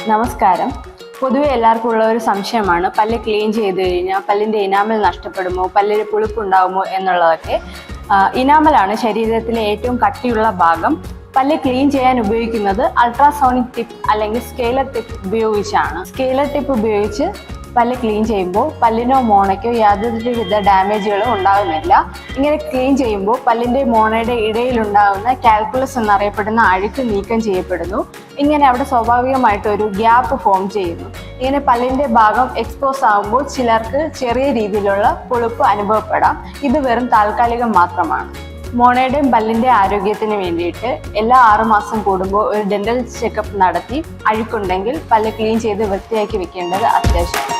നമസ്കാരം. പൊതുവെ എല്ലാവർക്കും ഉള്ള ഒരു സംശയമാണ് പല്ല് ക്ലീൻ ചെയ്ത് കഴിഞ്ഞാൽ പല്ലിൻ്റെ ഇനാമൽ നഷ്ടപ്പെടുമോ, പല്ലിൽ പുളിപ്പുണ്ടാകുമോ എന്നുള്ളതൊക്കെ. ഇനാമലാണ് ശരീരത്തിലെ ഏറ്റവും കട്ടിയുള്ള ഭാഗം. പല്ല് ക്ലീൻ ചെയ്യാൻ ഉപയോഗിക്കുന്നത് അൾട്രാസോണിക് ടിപ്പ് അല്ലെങ്കിൽ സ്കെയിലർ ടിപ്പ് ഉപയോഗിച്ചാണ്. സ്കെയിലർ ടിപ്പ് ഉപയോഗിച്ച് പല്ല് ക്ലീൻ ചെയ്യുമ്പോൾ പല്ലിനോ മോണയ്ക്കോ യാതൊരുവിധ ഡാമേജുകളും ഉണ്ടാകുന്നില്ല. ഇങ്ങനെ ക്ലീൻ ചെയ്യുമ്പോൾ പല്ലിൻ്റെ മോണയുടെ ഇടയിലുണ്ടാകുന്ന കാൽക്കുലസ് എന്നറിയപ്പെടുന്ന അഴുക്ക് നീക്കം ചെയ്യപ്പെടുന്നു. ഇങ്ങനെ അവിടെ സ്വാഭാവികമായിട്ട് ഒരു ഗ്യാപ്പ് ഫോം ചെയ്യുന്നു. ഇങ്ങനെ പല്ലിൻ്റെ ഭാഗം എക്സ്പോസ് ആകുമ്പോൾ ചിലർക്ക് ചെറിയ രീതിയിലുള്ള പുളിപ്പ് അനുഭവപ്പെടാം. ഇത് വെറും താൽക്കാലികം മാത്രമാണ്. മോണയുടെയും പല്ലിൻ്റെ ആരോഗ്യത്തിന് വേണ്ടിയിട്ട് എല്ലാ 6 മാസം കൂടുമ്പോൾ ഒരു ഡെന്റൽ ചെക്കപ്പ് നടത്തി അഴുക്കുണ്ടെങ്കിൽ പല്ല് ക്ലീൻ ചെയ്ത് വൃത്തിയാക്കി വെക്കേണ്ടത് അത്യാവശ്യം.